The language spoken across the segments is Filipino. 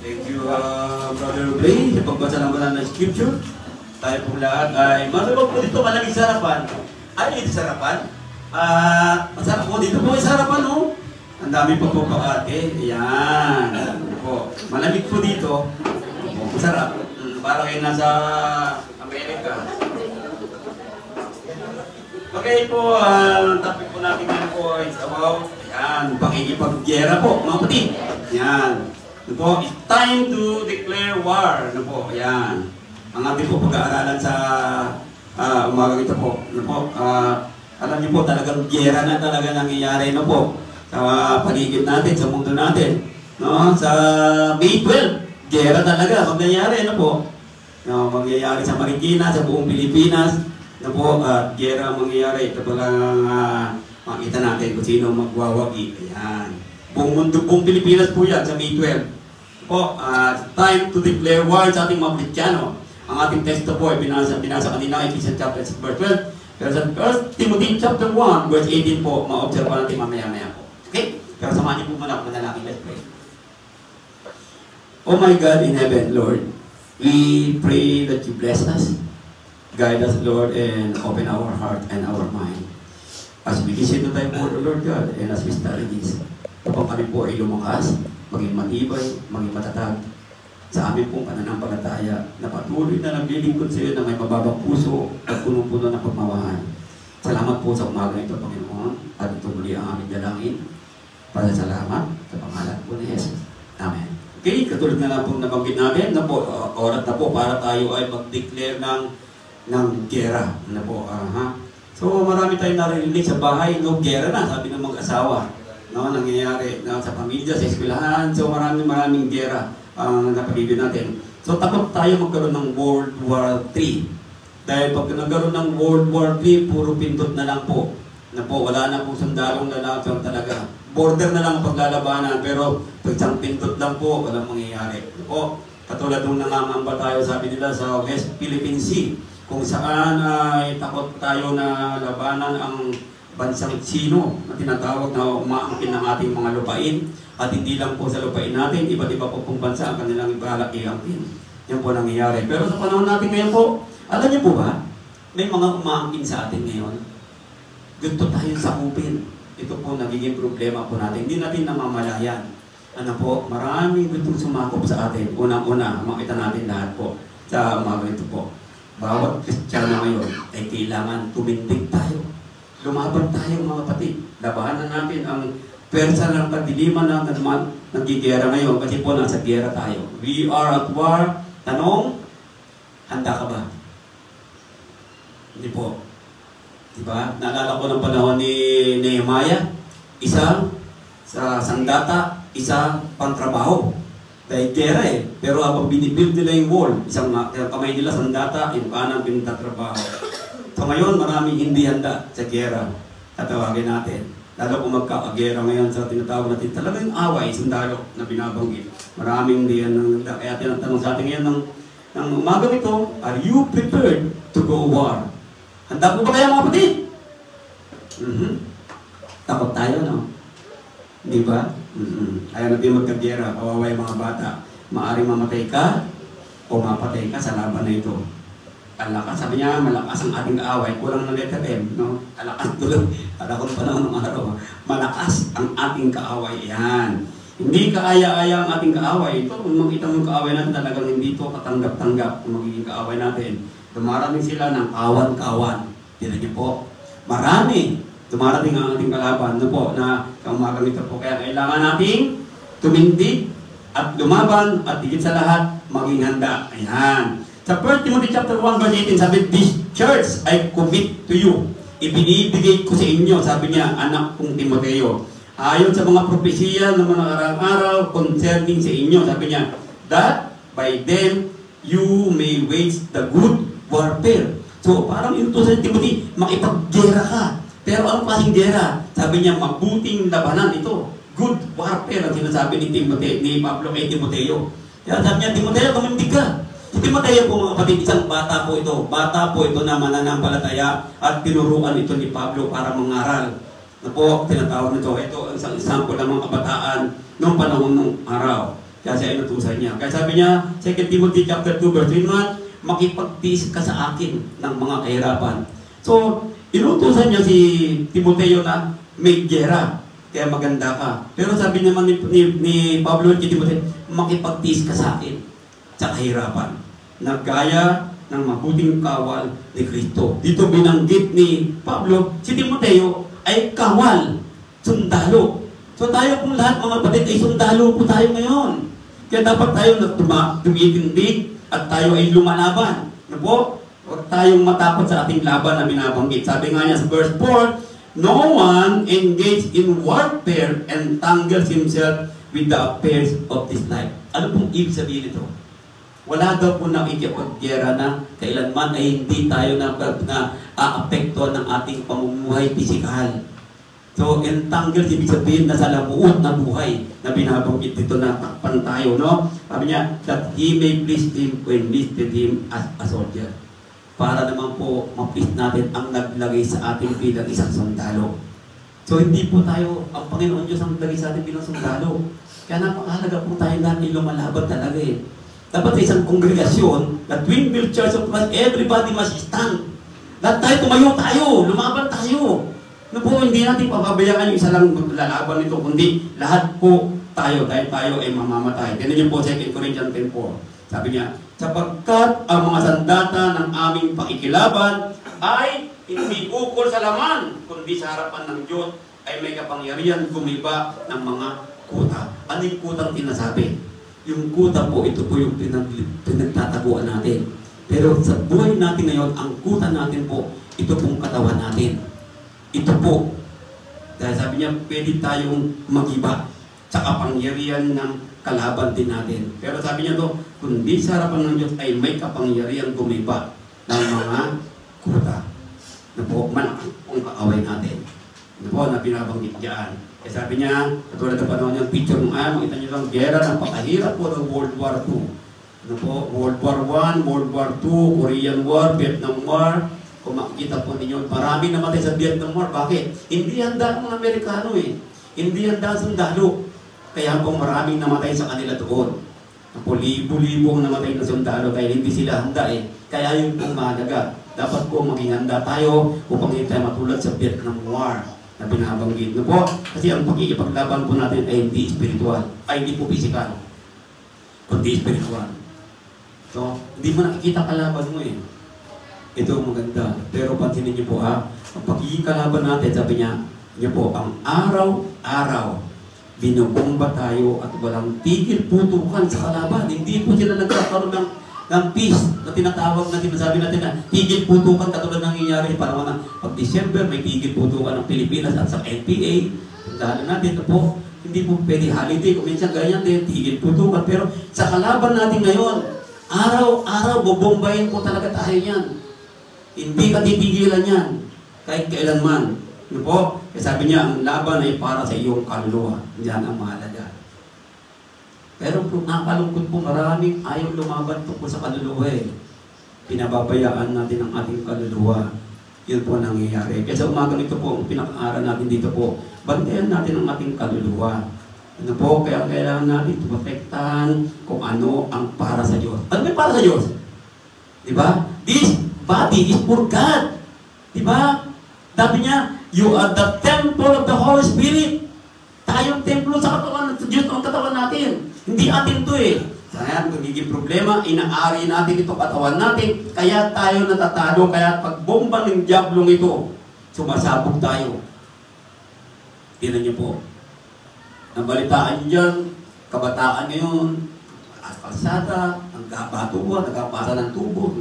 Thank you, Brother Ray, sa pagbasa ng banal na scripture. Tayo po lahat ay marunong po dito malamig sa harapan. Ay, dito sa harapan. Masarap po dito po sa harapan, no? Ang dami po po pakate. Ayan. Po. Malamig po dito. Masarap. Para kayo nasa Amerika. Okay po, ang topic po natin ngayon po is about, ayan, pakikipaggera po, mga kapatid. Ayan. Ano po, it's time to declare war. Ano po, ayan. Ang ating po pag-aaralan sa umagang ito po. Ano po, alam niyo po talagang gera na talaga nangyayari na po sa paligid natin, sa mundo natin. No? Sa May 12, gera talaga mangyayari. Ano po? No, mangyayari sa Marikina, sa buong Pilipinas. Ano po, gera mangyayari. Ito po lang makita natin kung sino magwawagi. Ayan. Buong mundo, buong Pilipinas po yan sa May 12. Po, time to declare war sa ating mga Kristiyano. Ang ating teksto po ay binasa kanina, Ephesians chapter 6, verse 12. Pero sa 1 Timothy chapter 1, verse 18 po, ma-observe natin mamaya-maya po. Okay? Pero samahan niyo po muna ako manalangin. Let's pray. Oh my God in heaven, Lord, we pray that you bless us, guide us, Lord, and open our heart and our mind. As we listen to thy word, Lord God, and as we study this, upang kami po ay lumakas, maging matibay, maging matatag sa amin pong pananampalataya na patuloy na naglilingkod sa iyo na may mababang puso at punong-puno ng pagmamahal. Salamat po sa umaga ito, Panginoon, at ito muli ang aming dalangin. Pasasalamat sa pangalan po ni Jesus. Amen. Okay, katulad na lang pong nabanggit natin, na po, oras na po para tayo ay mag-declare ng gera. Na po, So marami tayong narinig sa bahay, no, gera na, sabi ng mag-asawa. No, nangyayari sa pamilya, sa eskwelahan, so maraming gera ang napaligid natin. So takot tayo magkaroon ng World War III. Dahil pag nagkaroon ng World War III, puro pindot na lang po. Na po, wala na pong sundalong lalakad talaga. Border na lang paglalabanan, pero pag isang pindot lang po, walang mangyayari. Po, katulad nung nangangamba tayo, sabi nila sa West Philippine Sea, kung saan ay takot tayo na labanan ang bansang Sino na tinatawag na umaangkin ng ating mga lupain. At hindi lang po sa lupain natin, iba't iba po pong bansa ang kanilang ibalak iangkin. Yan po nangyayari. Pero sa panahon natin ngayon po, alam niyo po ba, may mga umaangkin sa atin ngayon. Gusto tayong sakupin. Ito po nagiging problema po natin. Hindi natin namamalayan. Ano po, maraming gustong sumakop sa atin. Unang-una, makita natin lahat po sa umaga ito po. Bawat Kristiyano ngayon ay kailangan tumindig tayo. Lumaban tayo mga kapatid. Labanan natin ang pwersa ng kadiliman na nagigera ngayon kasi po nasa gera tayo. We are at war. Tanong, handa ka ba? Hindi po. Diba? Naalala ko ng panahon ni Nehemiah, isa sa sandata, isa pang-trabaho. Dahil gera eh. Pero habang binibuild nila yung wall, isang kamay nila sandata, yung kanang pinagtatrabaho. So ngayon, maraming hindi handa sa gera. Tatawagin natin. Lalo kung magkakagera ngayon sa tinatawag natin, talagang away, sundalo na binabanggit. Maraming hindi yan handa. Kaya tinatanong sa atin ngayon ng umaga ito, are you prepared to go war? Handa po ba kayo mga kapatid? Takot tayo, no? Di ba? Ayaw natin magkagera, kawawa yung mga bata. Maaring mamatay ka o mapatay ka sa laban na ito. Alakas, sabi niya, malakas ang ating kaaway. Kulang ng letter M, no? Alakas tulad. Para kung panahon ng araw. Malakas ang ating kaaway. Yan. Hindi kaaya-aya ang ating kaaway. Ito, kung makita mo yung kaaway natin, talagang hindi ito katanggap-tanggap kung magiging kaaway natin. Dumarating sila ng kawan-kawan. Tinan niyo po. Marami. Dumarating ang ating kalaban. No po, na kaumagang ito po. Kaya kailangan nating tumindig at lumaban at higit sa lahat, maging handa. Ayan. Sa 1 Timothy chapter 1 verse 18, sabi, this church I commit to you. Ibinibigay ko sa inyo, sabi niya, anak kong Timoteo. Ayon sa mga propesiya ng mga araw-araw concerning sa inyo, sabi niya, that by them you may wage the good warfare. So, parang ito sa Timothy, makipaggera ka. Pero anong klaseng gera? Sabi niya, mabuting labanan ito. Good warfare ang sinasabi ni Timothy, ni Pablo kay Timoteo. Kaya sabi niya, Timoteo, tumindig ka. Si Timoteo po mga kapatid, isang bata po ito. Bata po ito na mananampalataya at tinuruan ito ni Pablo para mangaral. Na po, tinatawag nito. Ito ang isang example ng mga kabataan noong panahon ng araw. Kaya siya inutusan niya. Kaya sabi niya, 2 Timothy chapter 2 verse 3, makipagtiis ka sa akin ng mga kahirapan. So, inutusan niya si Timoteo na may gera, kaya maganda ka. Pero sabi naman ni Pablo kay Timoteo, makipagtiis ka sa akin sa kahirapan. Nagkaya ng mabuting kawal ni Kristo. Dito binanggit ni Pablo, si Timoteo ay kawal, sundalo. So tayo pong lahat mga kapatid ay sundalo po tayo ngayon. Kaya dapat tayo tumitindig at tayo ay lumalaban. Ano po? Huwag tayong matakot sa ating laban na binabanggit. Sabi nga niya sa verse 4, no one engaged in warfare entangles himself with the affairs of this life. Ano pong ibig sabihin ito? Wala daw po nakikipaggera na kailanman ay hindi tayo na-aapekto ng ating pamumuhay pisikal. So, entangles, ibig sabihin na sa labuot na buhay na binabanggit dito na takpan tayo, no? Sabi niya, that he may please him when listed him as a soldier. Para naman po, ma-please natin ang naglagay sa ating bilang isang sundalo. So, hindi po tayo, ang Panginoon Diyos ang naglagay sa ating bilang sundalo. Kaya napakahalaga po tayo natin lumalaban talaga eh. Dapat sa isang kongregasyon, the Twinville Church of Christ, everybody must stand. Lahat tayo, tumayo tayo, lumaban tayo. No po, hindi natin papabayaan yung isa lang lalaban nito, kundi lahat po tayo ay mamamatay. Tignan niyo po 2 Corinthians 10:4. Sabi niya, sapagkat ang mga sandata ng aming pakikilaban ay hindi ukol sa laman, kundi sa harapan ng Diyos ay may kapangyarihan gumiba ng mga kuta. Ano yung kutang tinasabi? Yung kuta po, ito po yung pinagtataguan natin. Pero sa buhay natin ngayon, ang kuta natin po, ito pong katawan natin. Ito po. Dahil sabi niya, pwede tayong magiba sa kapangyarihan ng kalaban din natin. Pero sabi niya to, kundi sa harapan ng Diyos ay may kapangyarihan gumiba ng mga kuta. Na po, malaki ang kaaway natin. Na po, na pinabanggit dyan. Kaya sabi niya, katulad ng panahon niya, picture ng makita niyo lang, gera ng pakahirap po ng World War II. Ano po, World War I, World War II, Korean War, Vietnam War. Kung makikita po ninyo, marami namatay sa Vietnam War. Bakit? Hindi handa ang mga Amerikano eh. Hindi handa ang sundalo. Kaya po maraming namatay sa kanila doon. Po, libo-libo ang namatay na sundalo dahil hindi sila handa eh. Kaya yun pong mahalaga. Dapat po maging handa tayo upang hindi tayo matulad sa Vietnam War na binabanggit. No po? Kasi ang pagkikipaglaban po natin ay hindi spiritual. Ay hindi po physical. Kundi spiritual. So, hindi mo nakikita kalaban mo eh. Ito maganda. Pero pansinin niyo po ha, ang pagkikalaban natin, sabi niya po, ang araw-araw, binubomba tayo at walang tigil putukan sa kalaban. Hindi po sila nagkakaroon ng peace na tinatawag na sinasabi natin na tigil putukan katulad ng nangyayari para mga pag December may tigil putukan ng Pilipinas at sa NPA. Dahil natin po, hindi po pwede holiday, kung minsan ganyan din, tigil putukan. Pero sa kalaban natin ngayon, araw-araw bubombayin po talaga tayo yan. Hindi ka titigilan yan, kahit kailanman. Ano po? Kaya sabi niya, ang laban ay para sa iyong kaluluwa. Yan ang mahalaga. Pero po, nakalungkot po, maraming ayaw lumaban po sa kaluluwa eh. Pinababayaan natin ang ating kaluluwa. Yun po nangyayari. Kaya sa umaga nito po, ang pinaka-aral natin dito po, bantayan natin ang ating kaluluwa. Ano po? Kaya kailangan natin protektahan kung ano ang para sa Diyos. Ano may para sa Diyos? Diba? This body is for God. Diba? Sabi niya, you are the temple of the Holy Spirit. Tayong templo sa katawan ng Diyos ang katawan natin. Hindi atin to eh. Kaya magiging problema, inaari natin ito katawan natin. Kaya tayo natatalo. Kaya pag bomba ng diablong ito, sumasabog tayo. Tingnan niyo po. Nabalitaan niyo dyan, kabataan ngayon, kalsada, nagkapatuwa, nagkapasa ng tubo,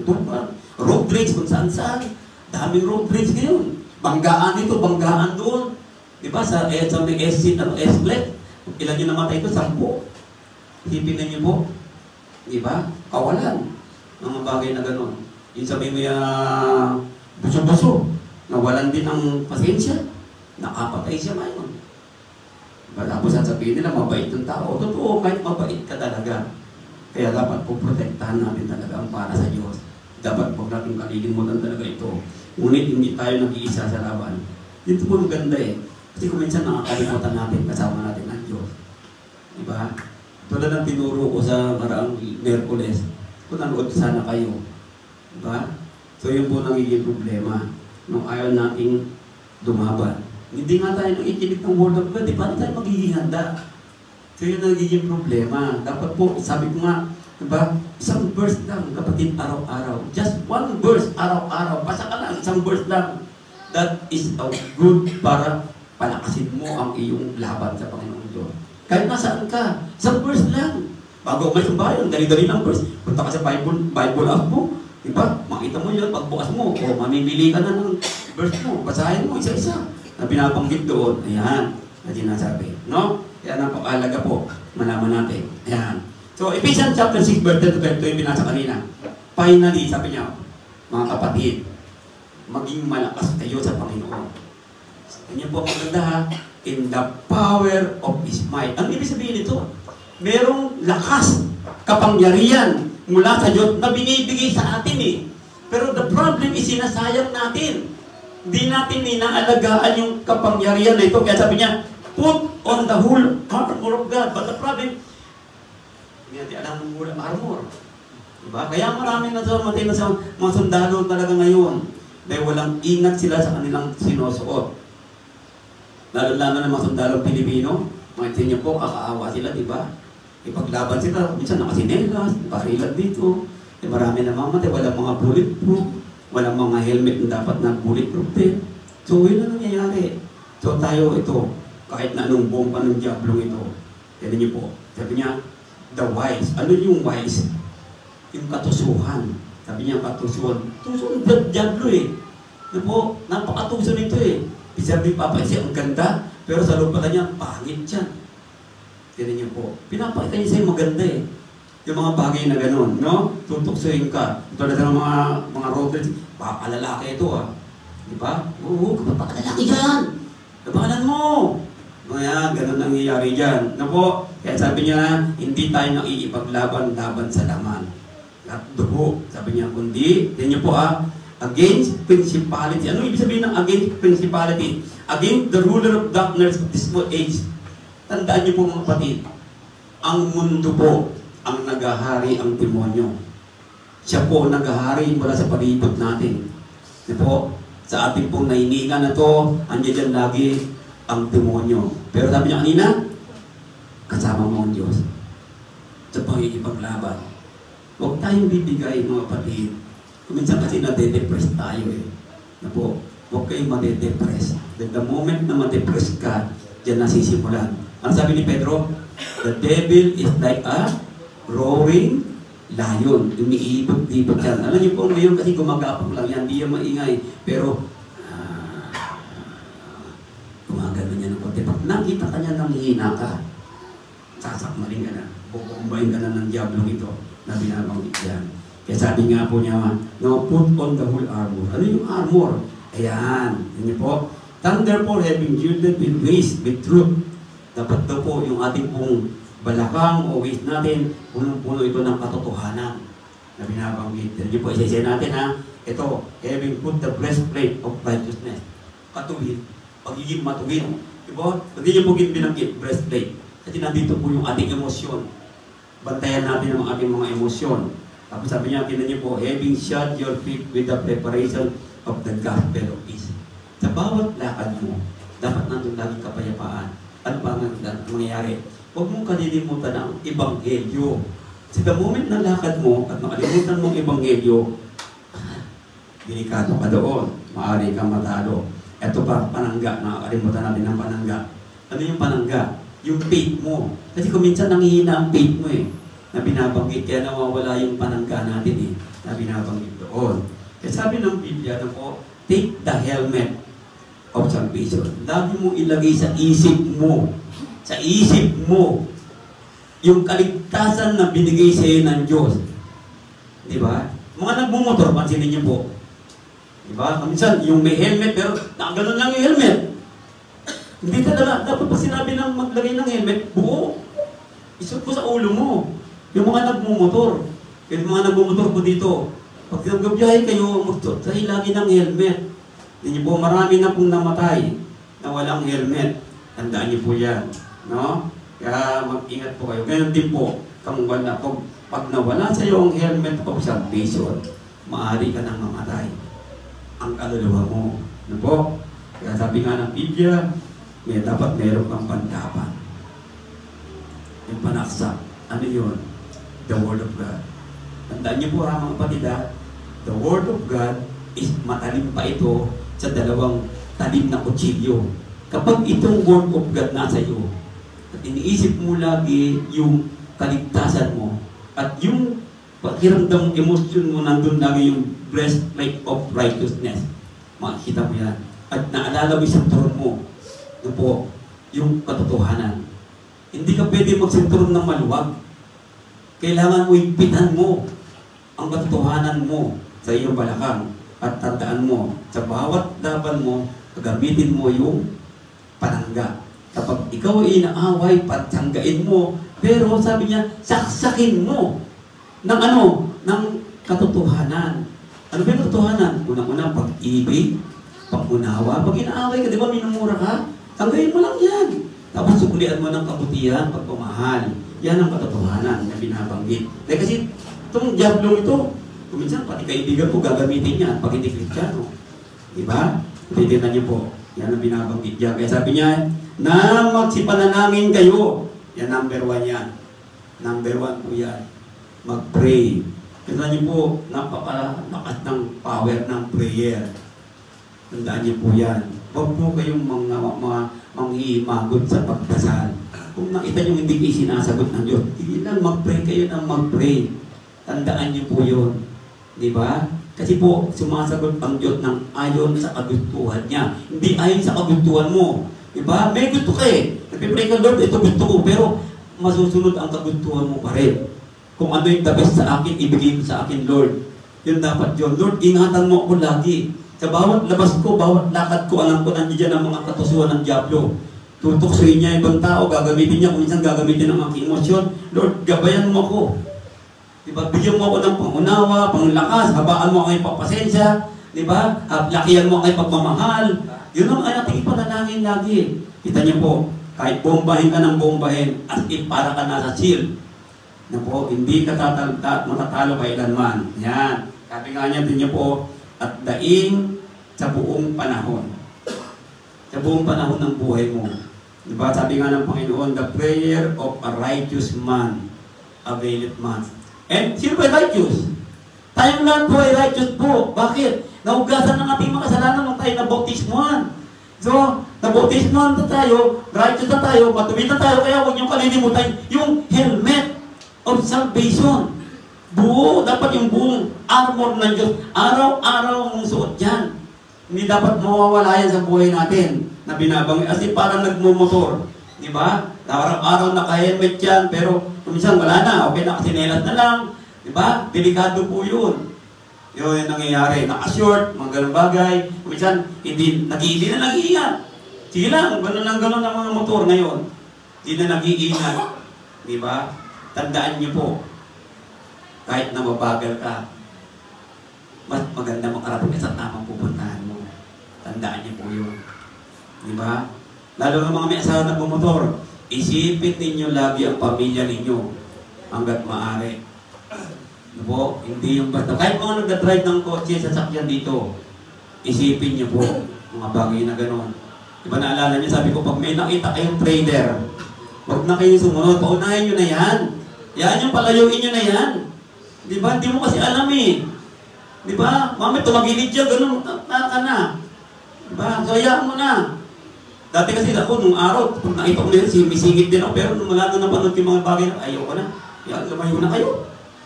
road bridge kung saan-saan. Daming road bridge ngayon. Banggaan dito, banggaan doon. Diba? Sa may S-split, ilan yung namatay ito? 10. Isipin na niyo po. Diba? Kawalan. Mga bagay na gano'n. Yung sabi mo buso-buso. Nawalan din ng pasensya. Nakapatay siya ngayon. Tapos sasabihin nila, mabait ng tao. Totoo, kahit mabait ka talaga. Kaya dapat po protektahan natin talaga ang para sa Diyos. Dapat po natin kalilimutan talaga ito. Ngunit hindi tayo nag-iisa sa laban. Dito po maganda eh. Kasi kung minsan nakakalimutan natin, kasama natin ang Diyos. Diba? Ito Tulad ng tinuro ko sa karaang Merkules, kung nanood sana kayo. Diba? So yun po nagiging problema nung ayaw nating dumaban. Hindi nga tayo nang ikinig ng Word of God, paano tayo magiging handa? So yun nagiging problema. Dapat po, sabi ko nga, diba? Isang verse lang, kapatid, araw-araw. Just one verse, araw-araw. Basta ka lang, isang verse lang. That is good para palakasin mo ang iyong laban sa Panginoon Diyos. Kahit nasaan ka, isang verse lang. Bago umalis ang bayan, dali-dali ng verse. Punta ka sa Bible app mo. Diba? Makita mo yun, pagbukas mo, o mamimili ka na ng verse mo. Basahin mo isa-isa. Na pinabanggit doon, ayan, na sinasabi. No? Kaya napakahalaga po, malaman natin. Ayan. So, Ephesians chapter 6, verse 10 to 12, ito yung binasa kanina. Finally, sabi niya, mga kapatid, maging malakas kayo sa Panginoon. Ganyan po ang maganda ha, in the power of His might. Ang ibig sabihin nito, merong lakas, kapangyarihan mula sa Diyos na binibigay sa atin eh. Pero the problem is sinasayang natin. Hindi natin inaalagaan yung kapangyarihan na ito. Kaya sabi niya, put on the whole armor of God. But the problem, hindi natin alam ang whole armor. Diba? Kaya marami na sa mga sundalo talaga ngayon. Dahil walang ingat sila sa kanilang sinusuot. Lalo-lalo na mga sundalong Pilipino, mga niyo po, kakaawa sila, di ba? Ipaglaban sila, minsan nakasinelas, barilan dito. Marami na mamatay, walang mga bulletproof, walang mga helmet na dapat na bulletproof din. So, yun na nangyayari. So, tayo ito, kahit na anong bomba ng diablong ito, yan niyo po, sabi niya, the wise. Ano yung wise? Yung katusuhan. Sabi niya, katusuhan. Tusuhan ng diablo eh. Yan po, napakatuso nito eh. Sabi papaysi, ang ganda, pero sa loob pala niya, pangit yan. Tinan niyo po. Pinapakita niya sa'yo maganda eh. Yung mga bagay na gano'n, no? Tutuksuhin ka. Ito na mga robbers, pakalalaki ito ah. Di ba? Oo, pakalalaki dyan. Labanan mo. Kaya, gano'n ang nangyayari dyan. No po? Kaya sabi niya, hindi tayo nakikipaglaban-laban sa laman. At dugo, sabi niya, kundi, tinan niyo po ah, against principality. Ano ibig sabihin ng against principality? Against the ruler of darkness of this age. Tandaan niyo po mga kapatid, ang mundo po ang naghahari ang demonyo. Siya po ang naghahari mula sa palibot natin. Di po, sa ating pong nainingan na to, andiyan dyan lagi ang demonyo. Pero sabi niya kanina, kasama mo ang Diyos sa pangikipaglaban. Huwag tayong bibigay mga kapatid. Kuminsan kasi nade-depress tayo eh. Na po, huwag kayong made-depress. The moment na made-depress ka, diyan nasisimulan. Ang sabi ni Pedro, the devil is like a roaring lion. Umiibot-ibot yan. Alam niyo po ngayon kasi gumagapang lang yan. Hindi yan maingay. Pero, gumagano niya ng konti. Pag nakita ka niya nang hihina ka, sasakmalin ka na. Bubombayin ka na ng diablong ito na binabanggit yan. Kaya sabi nga po niya, no, put on the whole armor. Ano yung armor? Ayan. Yan niyo po. Therefore, having girded with waist, with truth. Dapat daw po yung ating pong balakang o waist natin, punong-puno ito ng katotohanan na binabanggit. Yan niyo po, isa-isa natin ha. Ito, having put the breastplate of righteousness. Katuwid. Pagiging matuwid. Diba? Hindi niyo po binanggit, breastplate. Kasi nandito po yung ating emosyon. Bantayan natin ang ating mga emosyon. Tapos sabi niya, tinan niyo po, having shod your feet with the preparation of the gospel of peace. Sa bawat lakad mo, dapat nandun laging kapayapaan. Ano ba ang mangyayari? Huwag mong kalilimutan ang ebanghelyo. Sa the moment na lakad mo at makalimutan mong ebanghelyo, delikado ka doon. Maaari kang matalo. Ito pa, panangga. Nakakalimutan natin ang panangga. Ano yung panangga? Yung faith mo. Kasi kung minsan nanghihina ang faith mo eh. Na binabanggit, kaya nawawala yung panangga natin eh. Na binabanggit doon. Kaya sabi ng Biblia na po, take the helmet of salvation. Lagi mo ilagay sa isip mo. Sa isip mo. Yung kaligtasan na binigay sa iyo ng Diyos. Di ba? Mga nagmumotor, pansinin niyo po. Di ba? Minsan, yung may helmet, pero nakaganon lang yung helmet. Hindi talaga. Dapat pa sinabi ng maglagay ng helmet, buo. Isot mo sa ulo mo. Yung mga nagmumotor. Yung mga nagmumotor po dito. Pag nagbiyahe kayo, magsuot lagi ng helmet. Hindi po, marami na pong namatay na walang helmet. Tandaan niyo po yan. No? Kaya mag-ingat po kayo. Ganyan din po, kamunggan na pag nawala sa iyo ang helmet of salvation, maaari ka nang mamatay. Ang kaluluwa mo. Ano po? Kaya sabi nga ng Biblia, dapat meron kang pantapan. Yung panaksak. Ano yun? The Word of God. Tandaan niyo po mga kapatid, the Word of God is matalim pa ito sa dalawang talim na kutsilyo. Kapag itong Word of God nasa iyo, at iniisip mo lagi yung kaligtasan mo, at yung pakiramdam, emosyon mo, nandun lagi yung breastplate of righteousness. Makikita mo yan. At naalala mo yung sinturon mo. Ito po, yung katotohanan. Hindi ka pwede magsinturon ng maluwag. Kailangan mo ipitan mo ang katotohanan mo sa iyong balakang. At tandaan mo, sa bawat laban mo, gagamitin mo yung panangga. Kapag ikaw ay inaaway, patsanggain mo. Pero sabi niya, saksakin mo ng ano? Ng katotohanan. Ano ba yung katotohanan? Unang-unang pag-ibig, pag-unawa. Pag inaaway ka, di ba minumura ka? Tanggain mo lang yan. Tapos sukulian mo ng kabutihan, pagpamahal. Yan ang katotohanan na binabanggit. Dahil kasi itong diablong ito, kuminsan pati kaibigan ko gagamitin yan pag hindi Kristiyano. Diba? Titignan niyo po. Yan ang binabanggit niya. Kaya sabi niya, na magsipanalangin kayo. Yan, number 1 yan. Number 1 po yan. Mag-pray. Tignan niyo po, napakalakas ng power ng prayer. Tandaan niyo po yan. Huwag po kayong manghihimagot sa pagdasal. Kung nakita niyo hindi kayo sinasagot ng Diyos, hindi lang mag-pray kayo ng mag-pray. Tandaan niyo po yun. Diba? Kasi po, sumasagot ang Diyos ng ayon sa kagustuhan niya. Hindi ayon sa kagustuhan mo. Diba? May gusto ka eh. Nagpipray ka, Lord, ito gusto ko. Pero masusunod ang kagustuhan mo pa rin. Kung ano yung the best sa akin, ibigay mo sa akin, Lord. Yun dapat yun. Lord, ingatan mo ako lagi. Sa bawat labas ko, bawat lakad ko, alam ko nandiyan ang mga katusuhan ng Diablo. Tutuksoin niya ibang tao, gagamitin niya, kung minsan gagamitin ng aking emosyon. Lord, gabayan mo ako. Diba? Bigyan mo ako ng pangunawa, panglakas, habaan mo ang ipagpasensya. Diba? Lakihan mo ang ipagmamahal. Yun ang ating ipanalangin lagi. Kita niyo po, kahit bombahin ka ng bombahin, as if para ka nasa shield. Na po, hindi ka matatalo kailanman. Yan. Sabi nga niya din niyo po, at daing sa buong panahon. Sa buong panahon ng buhay mo. Diba? Sabi nga ng Panginoon, the prayer of a righteous man availeth much. And sino ba righteous? Tayong lahat po ay righteous po. Bakit? Naugasan ng ating mga kasalanan nung tayo nabautismuhan. So, nabautismuhan na tayo, righteous na tayo, matuwid na tayo, kaya huwag niyong kalilimutan yung helmet of salvation. Buo, dapat yung buong armor ng Diyos. Araw-araw mong suot yan. Hindi dapat mawawala yan sa buhay natin na binabanggit. As in, parang nagmumotor. Di ba? Araw-araw naka-helmet yan, pero minsan wala na. Okay, nakasinelas na lang. Di ba? Delikado po yun. Yun yung nangyayari. Naka-short, mga ganun bagay. Minsan, hindi na nag-iingat. Sige lang, gano'n lang gano'n ang mga motor ngayon. Hindi na nag-iingat. Di ba? Tandaan niyo po, kahit na mabagal ka, mas maganda makarating ka sa tamang pupuntahan mo. Tandaan niyo po yun. Di ba? Lalo ng mga may asawa na bumotor, isipin ninyo lagi ang pamilya ninyo hanggat maaari. Ano po? Hindi yung basta. Kahit mga nagdadrive ng kotse sa sakyan dito, isipin niyo po mga bagay na gano'n. Di ba naalala niyo, sabi ko, pag may nakita kayong trader, huwag na kayo sumunod, paunahin niyo na yan. Yan yung palayuin niyo na yan. Di ba? Hindi mo kasi alam eh. Di ba? Mami, tumagilid siya, ganun, ka na. Di ba? So, hayaan mo na. Dati kasi ako, nung araw, kung nakita ko na yun, misingit din ako, pero nung wala na napanood yung mga bagay na, ayaw ko na. Yan, lumayo na kayo.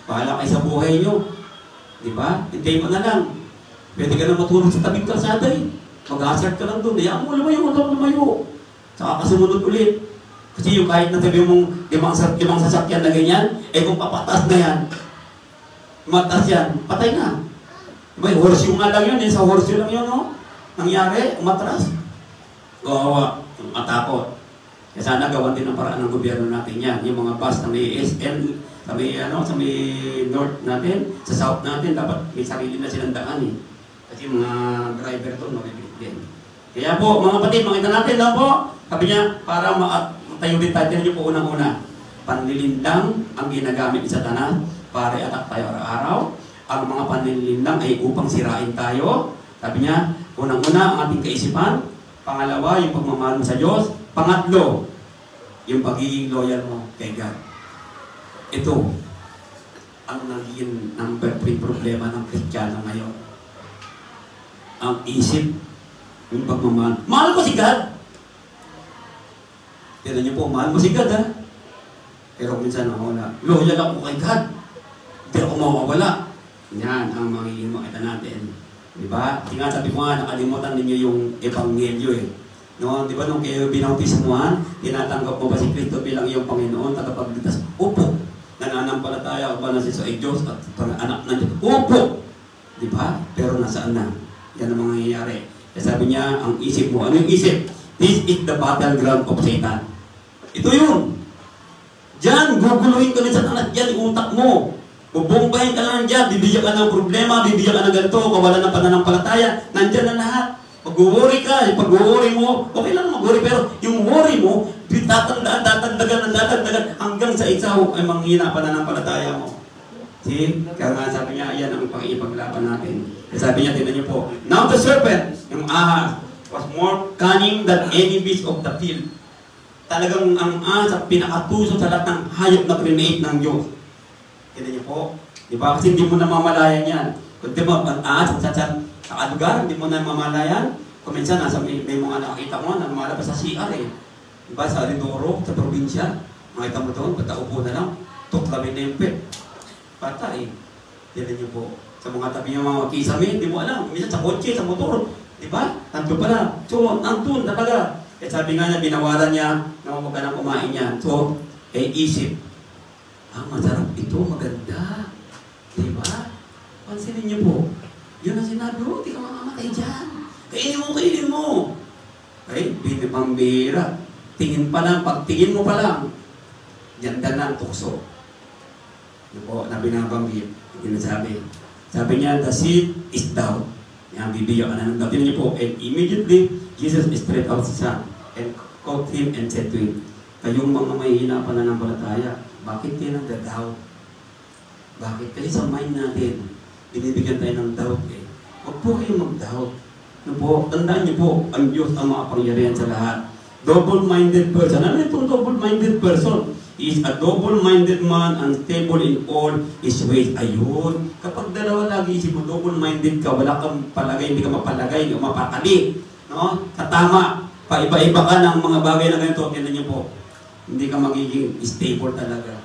Bahala kayo sa buhay niyo. Di ba? Hintayin mo na lang. Pwede ka na matulog sa tabing kalsada eh. Mag-hazard ka lang doon. Hayaan mo, lumayo. Saka kasumunod ulit. Kasi yung kahit na sabi mong limang sasakyan na ganyan, eh kung papatas na yan, matas yan, patay na. Diba, horseshoe nga lang yun, sa horseshoe lang yun, no? Nangyari, umatras. Gawa, matakot. Kaya sana gawan din ang paraan ng gobyerno natin yan. Yung mga bus na may SM, sa may north natin, sa south natin, dapat may sarili na silang daan eh. Kasi mga driver to, no, din. Kaya po, mga kapatid, makita natin, no po, Sabi niya, para matayo din tayo, tingnan niyo po unang-una. Panlilindang ang ginagamit ni Satanas para i-attack tayo araw-araw. Ang mga panlilindang ay upang sirain tayo. Sabi niya, unang-una ang ating kaisipan. Pangalawa, yung pagmamahal mo sa Diyos. Pangatlo, yung pagiging loyal mo kay God. Ito, ang naging number 3 problema ng Kristiyano ngayon. Ang isip, yung pagmamahal. Mahal ko si God! Tignan niyo po, mahal mo si God, ha? Pero minsan wala. Loyal ako kay God. Pero kung mawawala, yan ang magiging makita natin. Diba? Nga sabi ko nga, nakalimutan ninyo yung Ebanghelyo eh. No? Diba nung kayo binautismuhan, tinatanggap mo ba si Kristo bilang iyong Panginoon, tagapagligtas? Opo. Nananampalataya ko ba na si Diyos at anak na Diyos? Opo. Diba? Pero nasaan na? Yan ang mangyayari. Kaya sabi niya, ang isip mo. Ano yung isip? This is the battleground of Satan. Ito yun. Diyan, guguluhin ka rin sa tanas. Diyan, yung utak mo. Bubombahin ka lang dyan. Bibigyan ka ng problema. Bibigyan ka ng ganito. Kawalan ng pananampalataya. Nandyan na lahat. Pag-worry ka. Pag-worry mo, okay lang mag-worry. Pero yung worry mo, tatagdagan hanggang sa isaw ay manghina pananampalataya mo. See? Kaya nga sabi niya, yan ang pag-ipaglaban natin. Kaya sabi niya, tingnan niyo po. Now the serpent, yung ahas, was more cunning than any beast of the field. Talagang ang ahas ang pinakatuso sa lahat ng hayop na create ng Diyos. Tingnan niyo po. Diba? Kasi hindi mo na mamalayan yan. Kung di mo, ang ahas sa lugar, hindi mo na mamalayan. Kung minsan, may mga nakakita mo na lumalabas sa CR eh. Diba? Sa Lindoro, sa probinsya. Makita mo doon, pagkaupo na lang, tuklamin na yung pet. Patay. Tingnan niyo po. Sa mga tabi ng mga kisame, hindi mo alam. Minsan sa kotse, sa motor. Diba? Nandun pala. So, nandun talaga. Kaya sabi nga niya, binawalan niya na huwag ka nang kumain niya. So, isip. Masarap ito, maganda. Diba? Pansinin niyo po. Yun ang sinabi, di ka mamamatay dyan. Kainin mo. Okay? Pambira. Tingin pa lang, pagtingin mo pa lang. Ganda na ang tukso. Yun po, na binabanggit. Yun ang sabi. Sabi niya, the seed is down. Yan, bibigyan ka na ng down. Tingnan niyo po, and immediately, Jesus straight out sa sun and called him and said to him, kayong mga mahihina pa na ng balataya, bakit kayo nagda-doubt? Bakit? Kasi sa mind natin, binibigyan tayo ng doubt eh. Huwag po kayong mag-doubt. Ano po? Tandaan niyo po, ang Diyos ang makapangyarihan sa lahat. Double-minded person. Ano itong double-minded person? He is a double-minded man, unstable in all his ways. Ayun. Kapag dalawa lagi isip mo, double-minded ka, wala kang palagay, hindi ka mapalagay, hindi ka mapatali. No? Sa tama, paiba-iba ka ng mga bagay na ganito, tingnan niyo po. Hindi ka magiging stable talaga.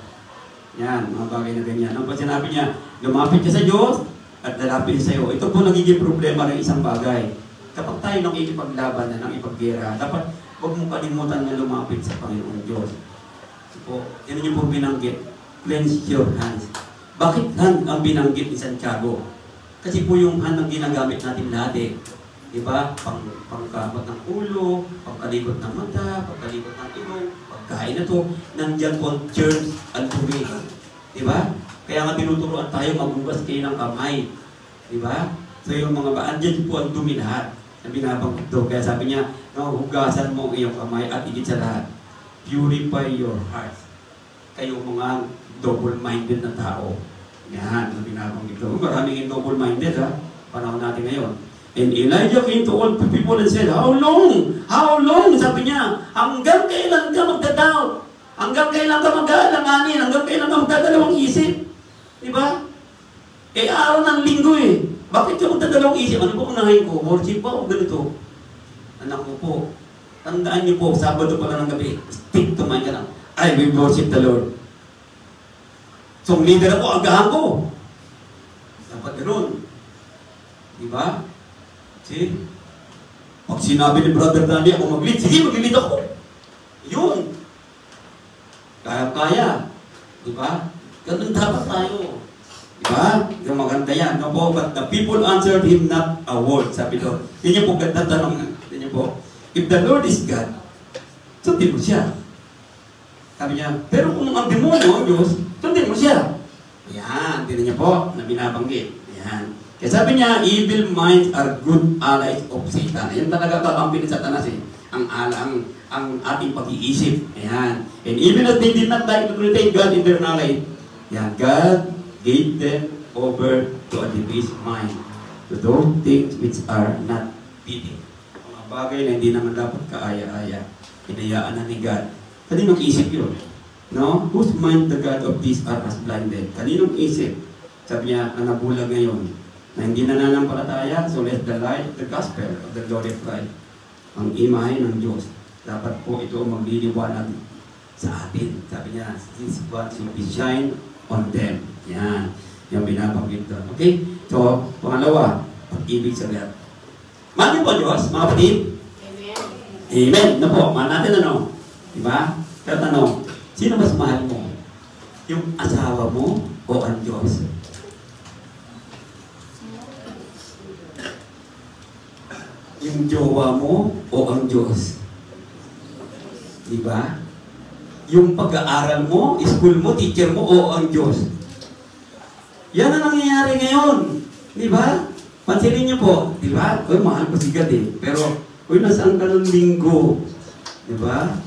Yan, mga bagay na ganyan. Ang sinabi niya, lumapit ka sa Diyos at lalapit sa iyo. Ito po nagiging problema ng isang bagay. Kapag tayo nang ikipaglaban na, nang ipaggera, dapat huwag mong kalimutan na lumapit sa Panginoon Diyos. Po, yan yung po binanggit. Cleanse your hands. Bakit hand ang binanggit ni Santiago? Kasi po yung hand ang ginagamit natin lahat eh. Diba? Pangkabot ng ulo, pangkalikot ng mata, pangkalikot ng ilong, pagkain na to, nandiyan po ang germs at tubig. Diba? Kaya nga tinuturuan tayo maghugas kayo ng kamay. Diba? So yung mga andyan po ang dumi lahat na binabanggit to. Kaya sabi niya, no, hugasan mo ang iyong kamay at higit sa lahat. Purify your heart. Kayo mga double-minded na tao. Yan, ang binabanggit ito. Maraming double-minded ha. Panahon natin ngayon. And Elijah came to all people and said, how long? How long? Sabi niya, hanggang kailan ka magdadoubt? Hanggang kailan ka mag-aalanganin? Hanggang kailan ka magdadalawang isip? Diba? Araw ng linggo eh. Bakit ka magdadalawang isip? Ano po unahin ko? Worship ba o ganito? Anak ko po. Tandaan niyo po, Sabado pa lang ng gabi, stick to my God. I will worship the Lord. So, leader ako, agahan ko. Dapat ganoon. Diba? See? Pag sinabi ni Brother Danny ako mag-lead, sige, mag-lead ako. Yun. Kaya-kaya. Diba? Ganun dapat tayo. Diba? Yung maganda yan. No po? But the people answered him not a word. Sabi doon. Yun yung po ganda tanong. Yun yung po. If the Lord is God, sundin mo siya. Sabi niya, pero kung ang demonyo ang Diyos, sundin mo siya. Yan, hindi niya po na binabanggit. Yan. Kaya sabi niya, evil minds are good allies of Satan. Yan talaga kakampi ni Satanas eh. ang ating pag-iisip. Ayan. And even as they did not like to retain God in their knowledge, ayan, God gave them over to a debased mind, to those things which are not fitting. Mga bagay na hindi naman dapat kaaya-aya. Hinayaan na ni God. Kaninong isip yun? No? Whose mind the God of these are as blinded? Kaninong isip? Sabi niya, na nabulag ngayon, na hindi nananampalataya, so let the light, the gospel of the glory of Christ, ang imahe ng Diyos. Dapat po ito magliliwanag sa atin. Sabi niya, this God should be shine on them. Yan. Yung binabanggit doon. Okay? So, pangalawa, pag-ibig sa God. Mahal niyo po Diyos, mga kapatid? Amen. Amen. Na po, mahal natin ano? Diba? Pero tanong, sino mas mahal mo? Yung asawa mo o ang Diyos? Yung jowa mo o ang Diyos? Diba? Yung pag-aaral mo, school mo, teacher mo o ang Diyos? Yan ang nangyayari ngayon. Diba? Pansinin niyo po. Diba? Uy, mahal ko si God eh. Pero, uy, nasaan ka ng linggo? Diba?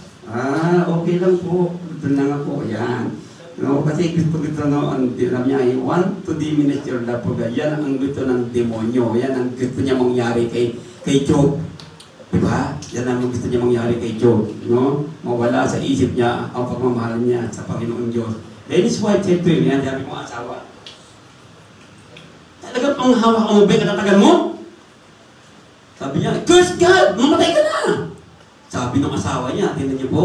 Okay lang po. Doon lang ako. Yan. No, kasi gusto no, ang niya, I want to diminish your love for God. Yan ang gusto ng demonyo. Yan ang gusto niya mangyari kay Job. Diba? Yan ang gusto niya mangyari kay Job. No? Mawala sa isip niya ang pagmamahal niya sa Panginoon Diyos. That is why said to him, yan, sabi mo asawa. Talagang panghawa ka mo ba katatagal mo? Sabi niya, curse God! Mamatay ka na! Sabi ng asawa niya, tingnan niyo po.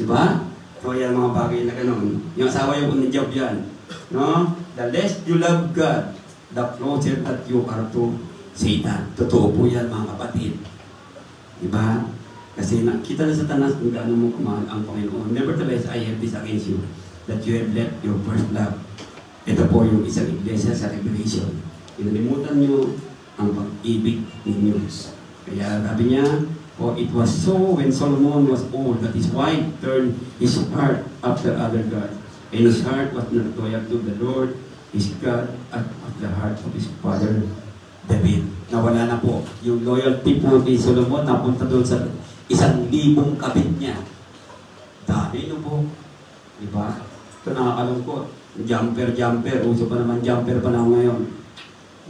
Diba? So yan mga bagay na ganun. Yung asawa yung unang job yan. No? The less you love God, the closer that you are to Satan. Totoo po yan mga kapatid. Diba? Kasi nakita na sa tanas kung gaano mo kumahal ang Panginoon. Nevertheless, I have this against you, that you have left your first love. Ito po yung isang iglesia sa Revelation. Inalimutan nyo ang pag-ibig ninyo. Kaya sabi niya, for it was so when Solomon was old that his wife turned his heart after other gods, and his heart was not loyal to the Lord, his God, at the heart of his father David. Nawala na po. Yung loyalty po kay Solomon napunta doon sa 1,000 kabit niya. Dami no po. Diba? Ito nakakalungkot. Jumper. Uso pa naman jumper pa na ngayon.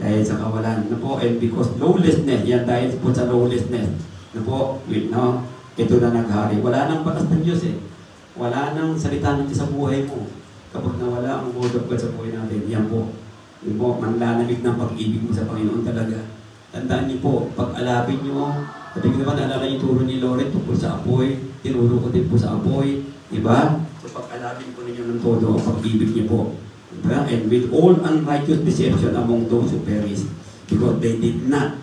Dahil sa kawalan. Na po, and because lawlessness, yan dahil po sa lawlessness. Na po, no, ito na naghari. Wala nang batas ng Diyos eh. Wala nang salita ng Diyos sa buhay mo. Kapag nawala ang word of God sa buhay natin, yan po. Yan po, manlalamig ng pag-ibig mo sa Panginoon talaga. Tandaan niyo po, pag-alapin niyo, sabi ko naman, naalala yung turo ni Loren tungkol sa apoy, tinuro ko din po sa apoy, diba? So pag-alapin po ninyo ng todo ang pag-ibig niyo po. Diba? And with all unrighteous deception among those who perish, because they did not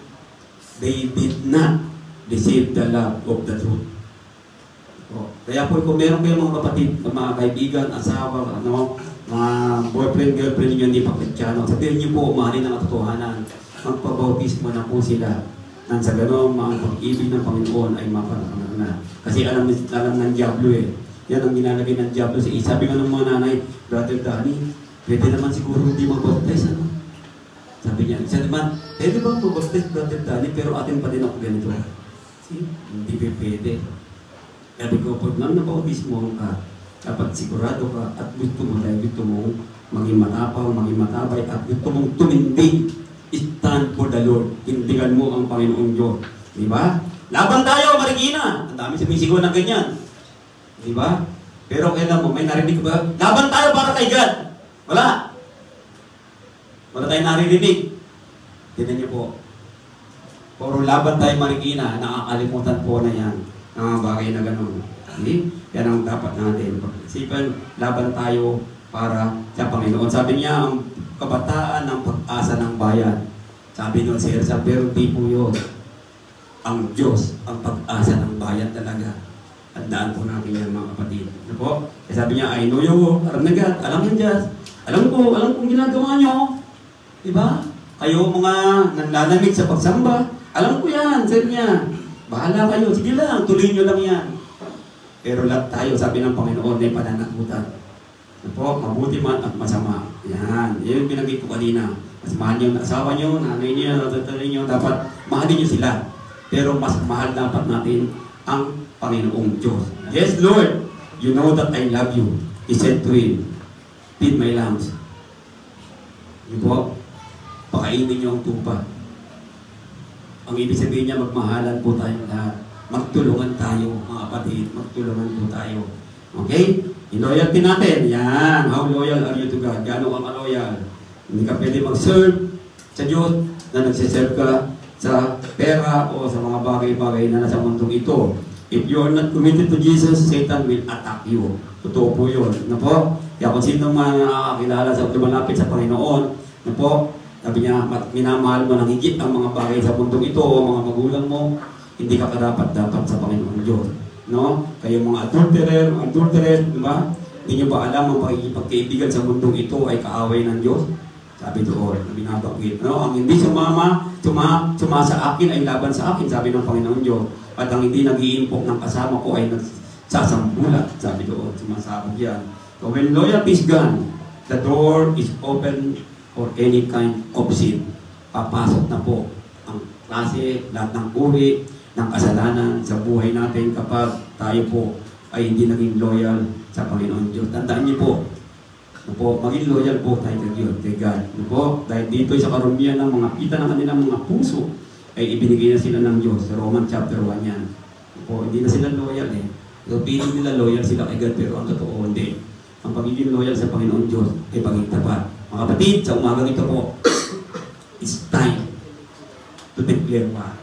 receive the love of the truth. So, kaya po kung meron kayong mga kapatid, mga kaibigan, asawa, mga boyfriend, girlfriend ninyo hindi pa Kristiyano, sabihin niyo po, mahalin ang katotohanan. Magpabautismo na po sila. Nang sa gano'n, mga pag-ibig ng Panginoon ay maparangan na. Kasi alam ng Diablo eh. Yan ang ginalagay ng Diablo sa isa. Sabi nga ng mga nanay, Brother Danny, pwede naman siguro hindi mag-baptize, ano? Sabi niya, siya naman, pwede bang mag-baptize, Brother Danny, pero atin pa din ako ganito. Hindi pwede. Sabi ko, pag nang nabautismo ka, dapat sigurado ka at gusto mo dahil gusto mo maging matapang, maging matabay at gusto mong tumindig. Stand for the Lord. Tindigan mo ang Panginoong Diyos. Diba? Laban tayo, Marikina! Ang dami sumisigaw na ganyan. Diba? Pero kailan mo, may narinig ba? Laban tayo para kay God! Wala! Wala tayong naririnig. Tignan niyo po. Puro laban tayo, Marikina. Nakakalimutan po na yan. Ang bagay na gano'n. Okay? Yan ang dapat natin. Pag-isipan, laban tayo para sa Panginoon. Sabi niya, ang kabataan ng pag-asa ng bayan. Sabi noon si Elsa, pero di po yun. Ang Diyos, ang pag-asa ng bayan talaga. Tandaan po natin yan mga kapatid. Ano po? Sabi niya, I know you, Arnagat, alam mo Diyos. Alam kong ginagawa niyo. Diba? Kayo mga nanlalamig sa pagsamba. Alam ko yan, sabi niya. Bahala kayo, sige lang, tuloy niyo lang yan. Pero lahat tayo, sabi ng Panginoon, ay pananagutan. Ano po? Mabuti man at masama. Yan. Yan yung binanggit ko kanina. Mas mahal niyo ang asawa niyo, nanay niyo, tatay niyo, dapat mahalin niyo sila. Pero mas mahal dapat natin ang Panginoong Diyos. Yes, Lord, you know that I love you. He said to him, feed my lambs. Yun po, pakainin niyo ang tupa. Ang ibig sabihin niya, magmahalan po tayong lahat. Magtulungan tayo, mga kapatid. Magtulungan po tayo. Okay? Yung loyalty natin, yan. How loyal are you to God? Gaano ka loyal? Hindi ka pwede mag-serve sa Diyos na nagsiserve ka sa pera o sa mga bagay-bagay na nasa mundong ito. If you are not committed to Jesus, Satan will attack you. Totoo po yun. Ano po? Kaya kung sino man nakakilala sa lumalapit sa Panginoon, ano po? Sabi niya, minamahal mo ng higit ang mga bagay sa mundong ito o mga magulang mo, hindi ka karapat-dapat sa Panginoon Diyos. No? Kayo mga adulterer, di ba? Hindi niyo ba alam ang pagkikipagkaibigan sa mundong ito ay kaaway ng Diyos? Sabi doon, binabanggit. No? Ang hindi sumama sa akin ay laban sa akin, sabi ng Panginoon Diyos. At ang hindi nag-iimpok ng kasama ko ay nagsasambulat, sabi doon. Sumasabog yan. So when loyalty is gone, the door is open for any kind of sin. Papasok na po ang klase, lahat ng uri, ng kasalanan sa buhay natin kapag tayo po ay hindi naging loyal sa Panginoon Diyos. Tandaan niyo po, maging loyal po tayo kay God. Dahil dito sa karumihan ng mga pita ng kanilang mga puso, ay ibinigay na sila ng Diyos. Sa Roman chapter 1 yan. Hindi na sila loyal eh. So, piling nila loyal sila kay God, pero ang totoo hindi. Ang pagiging loyal sa Panginoon Diyos ay pagiging tapat. Mga kapatid, sa umagang ito po, it's time to declare war.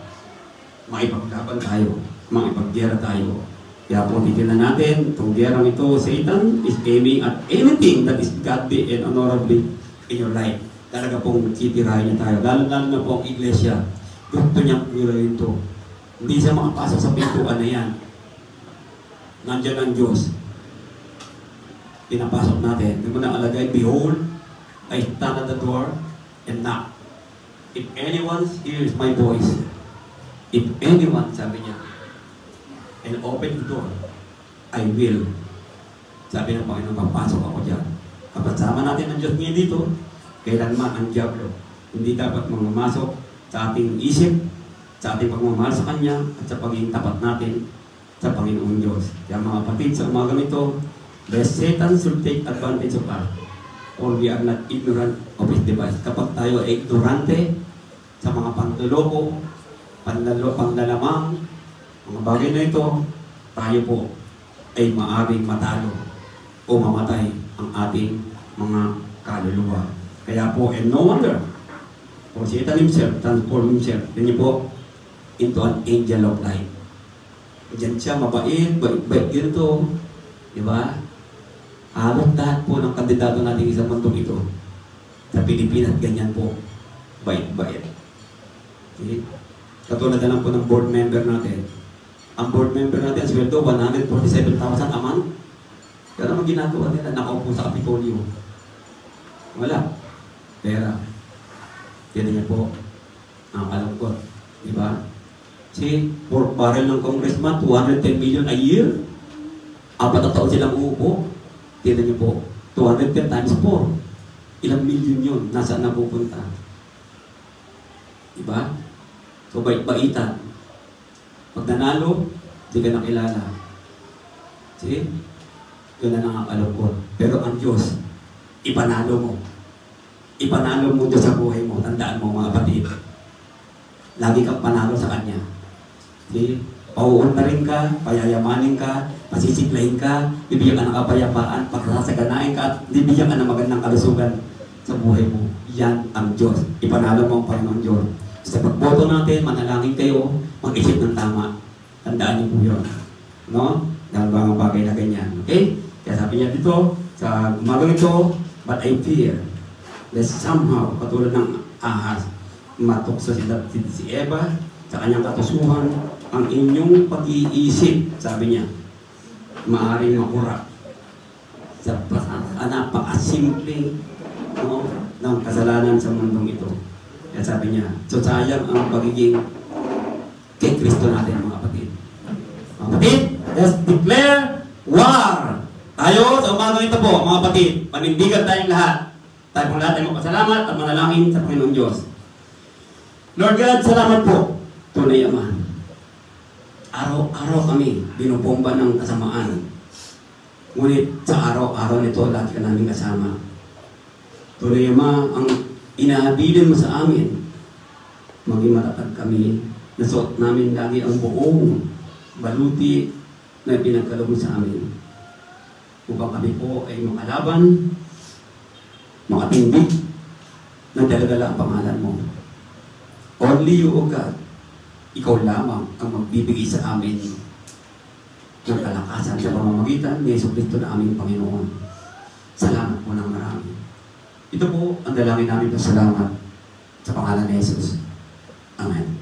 Makipaglaban tayo, makipaggera tayo. Kaya po, titignan natin, itong gerang ito, Satan is aiming at anything that is godly and honorably in your life. Talaga pong titirahin niya tayo. Lalo-lalo na po ang iglesia. Gusto niyang gawin ito. Hindi siya makapasok sa pintuan na yan. Nandiyan ang Diyos. Pinapasok natin. Hindi mo na alagay, behold, I stand at the door and knock. If anyone hears my voice, if anyone, sabi niya, and open the door, I will. Sabi ng Panginoon, papasok ako dyan. Kapag sama natin ang Diyos niya dito, kailanman ang Diablo hindi dapat mamasok sa ating isip, sa ating pagmamahal sa Kanya, at sa pagiging tapat natin sa Panginoon Diyos. Kaya mga kapatid, sa umagang ito, lest Satan should take advantage of us, or we are not ignorant of his device. Kapag tayo ay ignorante sa mga panloloko, panlalamang, mga bagay na ito, tayo po ay maaaring matalo o mamatay ang ating mga kaluluwa. Kaya po, and no wonder, for Satan himself, transform himself, yun niyo po, into an angel of light. Diyan siya, mabait, bait ganito, di ba? Halos lahat po ng kandidato natin sa mundong ito, sa Pilipinas, ganyan po, bait-bait. Okay? Katulad na lang po ng board member natin. Ang board member natin, sweldo, 147,000 a month. Kaya naman ginagawa nila, nakaupo sa Kapitolyo. Wala. Pera. Yan niya po. Ang kalungkot. Diba? Si pork barrel ng congressman, 210 million a year. 4 na taon silang uupo. Tignan niyo po. 210 times 4. Ilang million yun. Nasaan na pupunta? Diba? So, bait-baitan. Pag nanalo, di ka nakilala. See? Yun na nakakalungkot. Pero ang Diyos, ipanalo mo. Ipanalo mo Diyos sa buhay mo. Tandaan mo mga kapatid. Lagi kang panalo sa Kanya. See? Pauuntarin ka, payayamanin ka, pasisiklahin ka, bibigyan ka ng kapayapaan, pagsasaganain ka, at bibigyan ka ng magandang kalusugan sa buhay mo. Yan ang Diyos. Ipanalo mo ang Panginoon Diyos. Sa pagboto natin, manalangin kayo, mag-isip ng tama. Tandaan niyo po yun. No? Dahil mga bagay na ganyan. Okay? Kaya sabi niya dito, sa umagang ito, but I fear, lest somehow, katulad ng ahas, matukso si Eva, sa kanyang katusuhan, ang inyong pag-iisip, sabi niya, maaaring makura sa napakasimple ng kasalanan sa mundong ito. Kaya sabi niya, so sayang ang pagiging kay Kristo natin, mga kapatid. Mga kapatid, let's declare war! Tayo, sa umagang ito po, mga kapatid, panindigan tayong lahat. Tayo pong lahat ay magpasalamat at manalangin sa Panginoon Diyos. Lord God, salamat po, tunay Ama. Araw-araw kami binubomba ng kasamaan. Ngunit sa araw-araw nito, lagi ka namin kasama. Tuloy, Ama, ang inahabilin mo sa amin, maging matatag kami. Nasuot namin lagi ang buong baluti na pinagkaloob mo sa amin. Upang kami po ay makalaban, makatindig, na dala-dala ang pangalan mo. Only you, O God, ikaw lamang ang magbibigay sa amin ng kalakasan sa pamamagitan ni Jesucristo na aming Panginoon. Salamat po ng marami. Ito po ang dalangin namin, pasalamat sa pangalan ni Jesus. Amen.